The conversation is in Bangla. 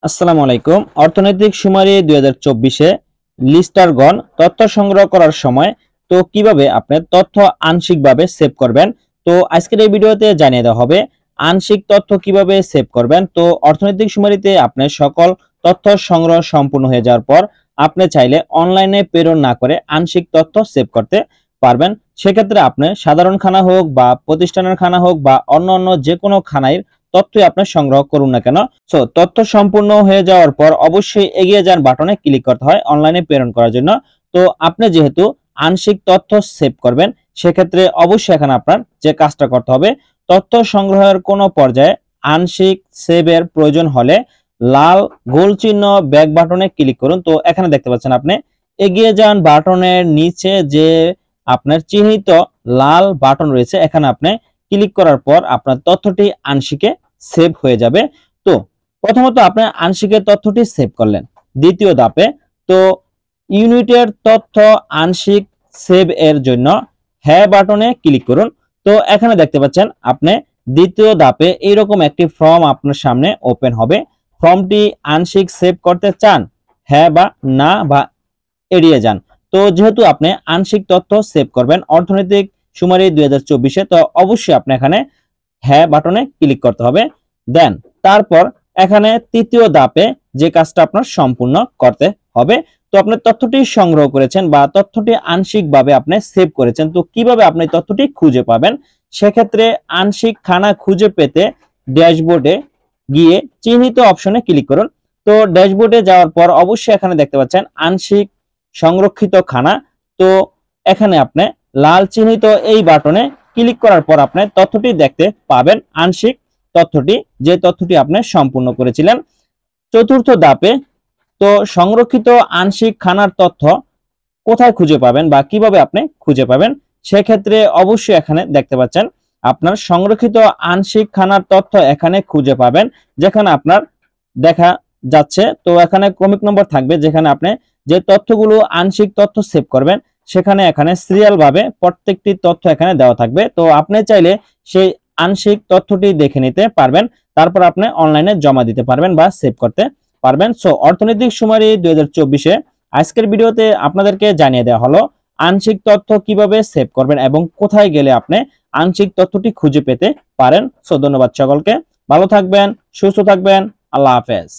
আসসালামু আলাইকুম। অর্থনৈতিক সুমারি 2024-এ লিস্টারগণ তথ্য সংগ্রহ করার সময় তো কিভাবে আপনি তথ্য আংশিকভাবে সেভ করবেন, তো আজকের এই ভিডিওতে জানিয়ে দেওয়া হবে আংশিক তথ্য কিভাবে সেভ করবেন। তো অর্থনৈতিক সুমারিতে আপনি সকল তথ্য সংগ্রহ সম্পূর্ণ হয়ে যাওয়ার পর আপনি চাইলে অনলাইনে প্রেরণ না করে আংশিক তথ্য সেভ করতে পারবেন। সেক্ষেত্রে আপনি সাধারণ খানা হোক বা প্রতিষ্ঠানের খানা হোক বা অন্য যে কোনো খানায় তথ্যই আপনি সংগ্রহ করুন না কেন, সো তথ্য সম্পূর্ণ হয়ে যাওয়ার পর অবশ্যই এগিয়ে যান বাটনে ক্লিক করতে হয় অনলাইনে প্রেরণ করার জন্য। তো আপনি যেহেতু আংশিক তথ্য সেভ করবেন, সেক্ষেত্রে অবশ্যই এখানে আপনার যে কাজটা করতে হবে, তথ্য সংগ্রহের কোনো পর্যায়ে আংশিক সেভের প্রয়োজন হলে লাল গোল চিহ্ন ব্যাক বাটনে ক্লিক করুন। তো এখানে দেখতে পাচ্ছেন আপনি এগিয়ে যান বাটনের নিচে যে আপনার চিহ্নিত লাল বাটন রয়েছে, এখানে আপনি ক্লিক করার পর আপনার তথ্যটি আংশিকে সেভ হয়ে যাবে। তো প্রথমত আপনি আংশিকের তথ্যটি সেভ করলেন। দ্বিতীয় ধাপে তো ইউনিটের তথ্য আংশিক সেভ এর জন্য হ্যাঁ বাটনে ক্লিক করুন। তো এখানে দেখতে পাচ্ছেন আপনি দ্বিতীয় ধাপে এইরকম একটি ফর্ম আপনার সামনে ওপেন হবে। ফর্মটি আংশিক সেভ করতে চান, হ্যাঁ বা না বা এড়িয়ে যান। তো যেহেতু আপনি আংশিক তথ্য সেভ করবেন অর্থনৈতিক সুমারি 2024-এ, তো অবশ্যই আপনি এখানে হ্যাঁ বাটনে ক্লিক করতে হবে। দেন তারপর এখানে তৃতীয় ধাপে যে কাজটা আপনার সম্পূর্ণ করতে হবে, তো আপনার তথ্যটি সংগ্রহ করেছেন বা তথ্যটি আংশিকভাবে আপনি সেভ করেছেন, তো কিভাবে আপনি তথ্যটি খুঁজে পাবেন? সেক্ষেত্রে আংশিক খানা খুঁজে পেতে ড্যাশবোর্ডে গিয়ে চিহ্নিত অপশনে ক্লিক করুন। তো ড্যাশবোর্ডে যাওয়ার পর অবশ্যই এখানে দেখতে পাচ্ছেন আংশিক সংরক্ষিত খানা। তো এখানে আপনি লাল চিহ্নিত এই বাটনে ক্লিক করার পর আপনি তথ্যটি দেখতে পাবেন, আংশিক তথ্যটি, যে তথ্যটি আপনি সম্পূর্ণ করেছিলেন। চতুর্থ ধাপে তো সংরক্ষিত আংশিক খানার তথ্য কোথায় খুঁজে পাবেন বা কিভাবে আপনি খুঁজে পাবেন, সেক্ষেত্রে অবশ্যই এখানে দেখতে পাচ্ছেন আপনার সংরক্ষিত আংশিক খানার তথ্য এখানে খুঁজে পাবেন, যেখানে আপনার দেখা যাচ্ছে। তো এখানে ক্রমিক নম্বর থাকবে, যেখানে আপনি যে তথ্যগুলো আংশিক তথ্য সেভ করবেন সেখানে এখানে সিরিয়াল ভাবে প্রত্যেকটি তথ্য এখানে দেওয়া থাকবে। তো আপনি চাইলে সেই আংশিক তথ্যটি দেখে নিতে পারবেন, তারপর আপনি অনলাইনে জমা দিতে পারবেন বা সেভ করতে পারবেন। সো অর্থনৈতিক সুমারি 2024-এ আজকের ভিডিওতে আপনাদেরকে জানিয়ে দেওয়া হলো আংশিক তথ্য কিভাবে সেভ করবেন এবং কোথায় গেলে আপনি আংশিক তথ্যটি খুঁজে পেতে পারেন। সো ধন্যবাদ সকলকে, ভালো থাকবেন, সুস্থ থাকবেন, আল্লাহ হাফেজ।